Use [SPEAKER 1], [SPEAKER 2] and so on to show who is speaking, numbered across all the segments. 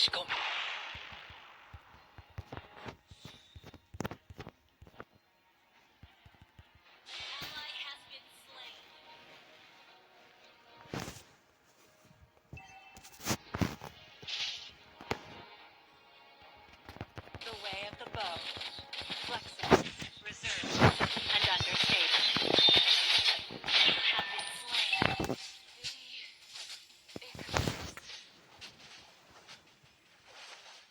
[SPEAKER 1] The way of the bow, flexible, reserved, and understated. You have been slain.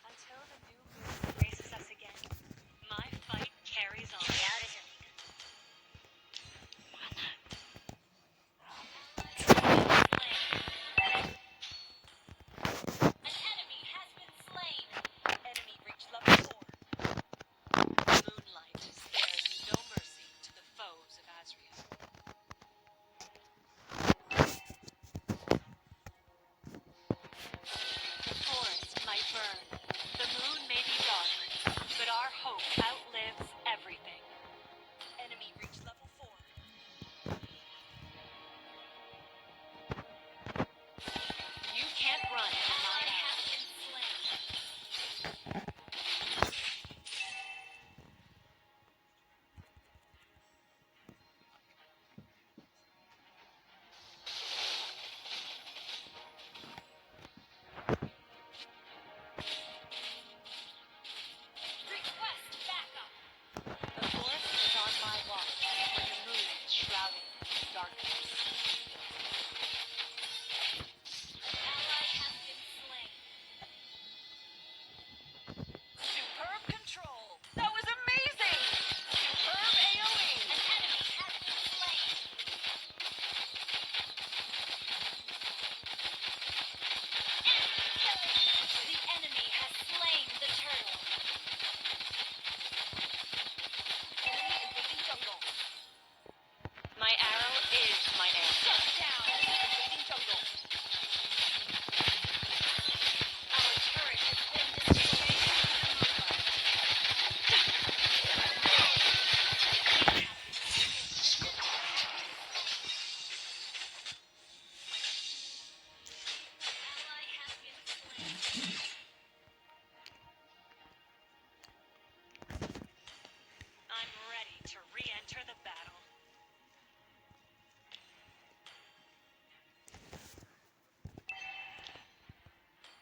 [SPEAKER 1] Until the new moon graces us again, my fight carries on. An enemy has been slain. Enemy reached level 4. Moonlight spares no mercy to the foes of Azria. The forest might burn, the moon may be dark, but our hope outlives everything. Enemy reached level 4. You can't run from my has been slain. Request backup. The forest is on my watch when the moon is shrouded in darkness. An ally has been slain. Superb control. That was amazing. Superb AoE. An enemy has been slain. Enemy killing. The enemy has slain the turtle. Enemy invading jungle. My arrow is my answer. Shut down. Enemy invading jungle. Our turret has been destroyed. Ally has been slain. I'm ready to re-enter the battle.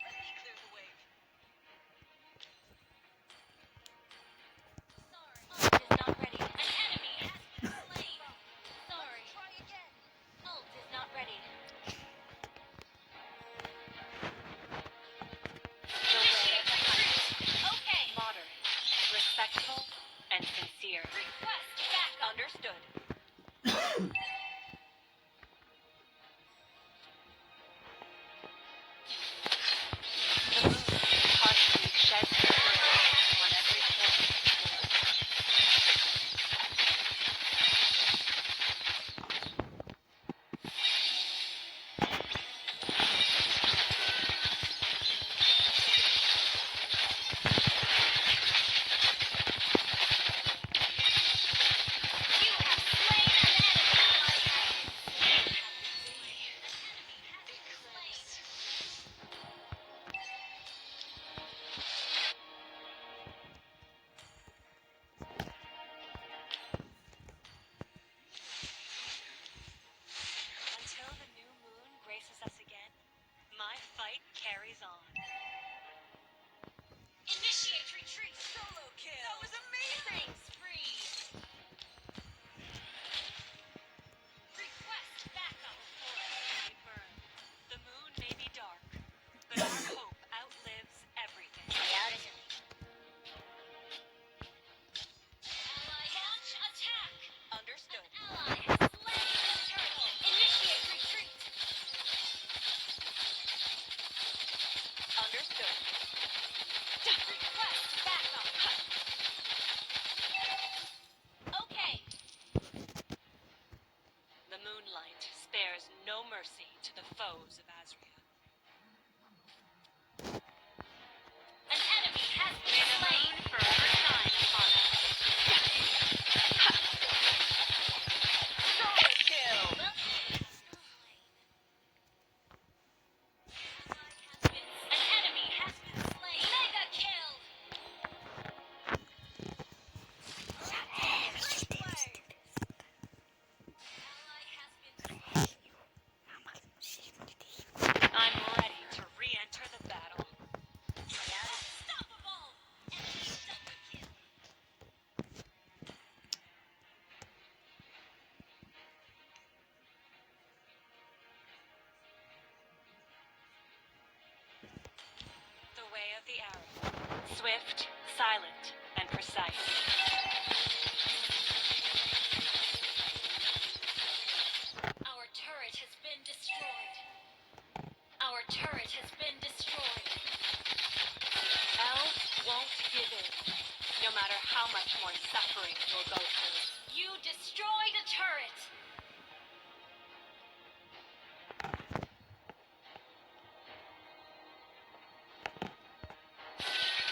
[SPEAKER 1] Let me clear the way. Sorry. Ult is not ready. An enemy has been slain. Sorry. Try again. Ult is not ready. The way of the hunter. Okay. Modern, respectful, and sincere. Request back. Understood. The moon partially sheds its rays on every corner. You have slain an enemy. Enemy has been slain. Until the new moon graces us again, my fight carries on. Initiate retreat. Solo kill. That was amazing. Spree. Request backup. The forest may burn. The moon may be dark, but our hope outlives everything. Ally launch attack. Understood. An ally has slain the turtle. Initiate retreat. Understood. Request backup. Okay. The moonlight spares no mercy to the foes of Azria. An enemy has been slain. Forever shine upon us. Solo kill. An enemy has been the arrow. Swift, silent, and precise. Our turret has been destroyed. Our turret has been destroyed. Elves won't give in, no matter how much more suffering we'll go through. You destroyed a turret!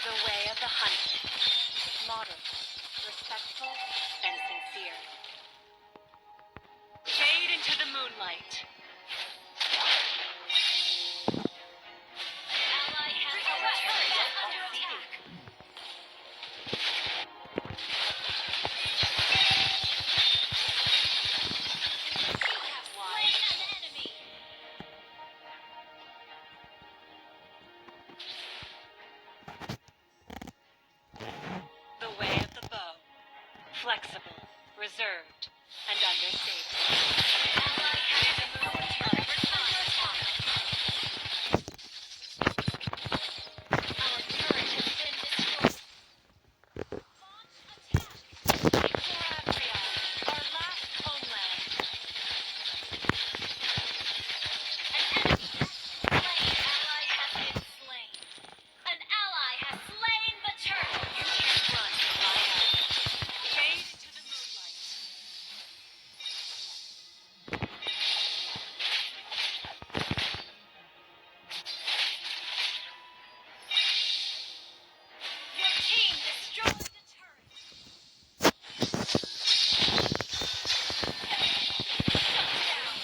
[SPEAKER 1] The way of the hunter. Modern, respectful, and sincere. Fade into the moonlight. An ally has our turret under attack. You have slain an enemy. The way of the bow. Flexible, reserved, and understated. Ally has the moon turret under attack. Our turret has been destroyed. Launch attack. For Adria, our last homeland. An ally has been slain. An ally has slain the turtle. You can't run from my hand. Fade into the moonlight. Your team destroyed the turret. Shut down.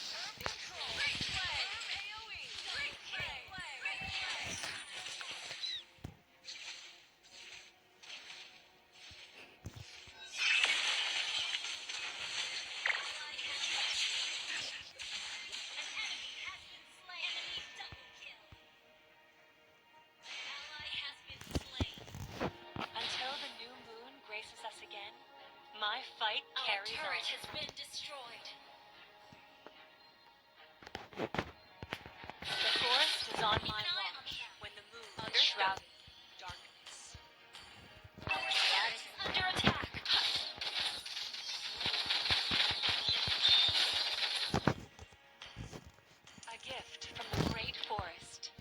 [SPEAKER 1] Superb control. Great play. AoE. Great play. Great play. Until the new moon graces us again, my fight carries on. Our turret has been destroyed. The forest is on my watch when the moon is shrouded in darkness. Our turret is under attack. A gift from the great forest.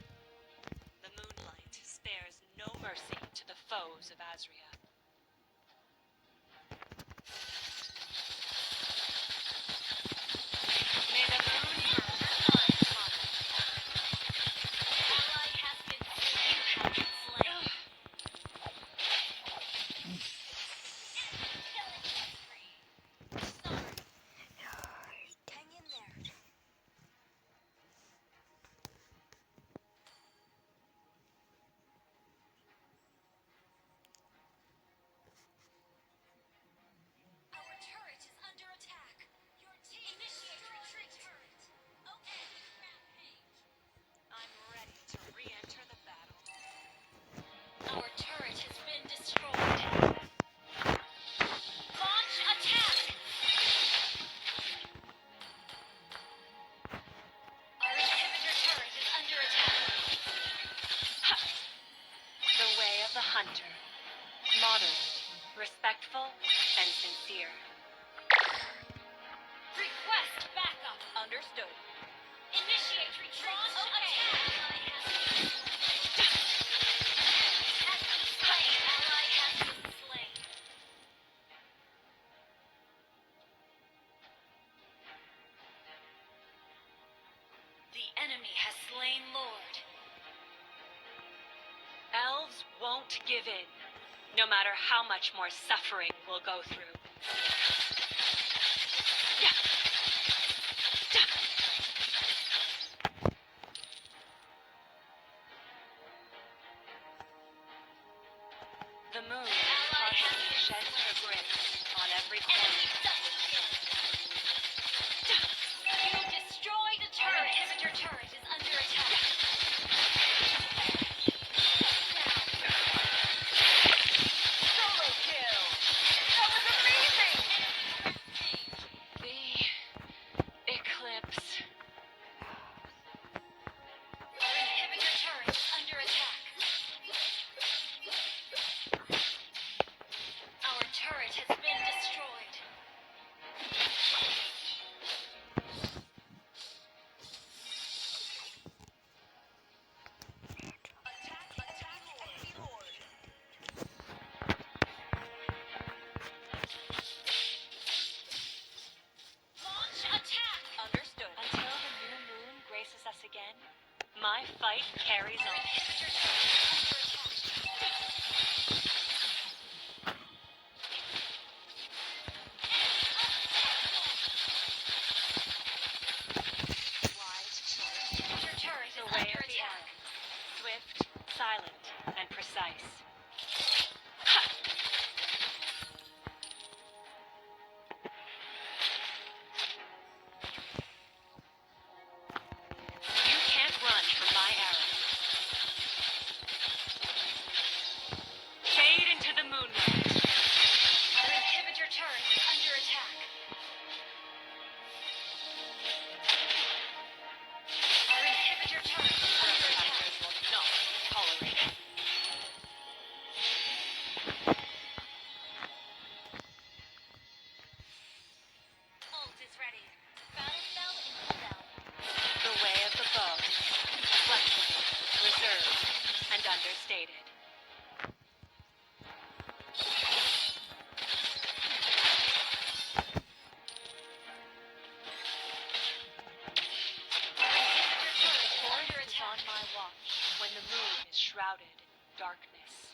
[SPEAKER 1] The moonlight spares no mercy to the foes of Azria. May the moon burn fine upon us. Ally has been slain. You have been slain. Sorry. Hang in there. Our turret is under attack. Your team initiate retreat turret. Okay, rampage. I'm ready to re-enter the battle. Our turret has been destroyed. Launch attack. Our inhibitor turret is under attack. Ha! The way of the hunter. Modern, respectful, and sincere. Request backup. Understood. Initiate retreat. Launch attack. Ally has been slain. Ally has been slain. The enemy has slain Lord. Elves won't give in, no matter how much more suffering we'll go through. Yeah. Yeah. The moon partially sheds her grace on every corner. You destroyed a turret. Our inhibitor turret is under attack. Solo kill. That was amazing. us again? My fight carries on. Inhibitor turret under attack. Wise choice. Inhibitor turret is under attack. Swift, silent, and precise. You can't run from my arrows. Fade into the moonlight. Our inhibitor turret is under attack. Our inhibitor turret is under attack. Will not tolerate it. Ult is ready. Battle spell in cooldown. The way of the bow. Flexible, reserved, and understated. Our inhibitor turret is under attack. On my watch, when the moon is shrouded in darkness.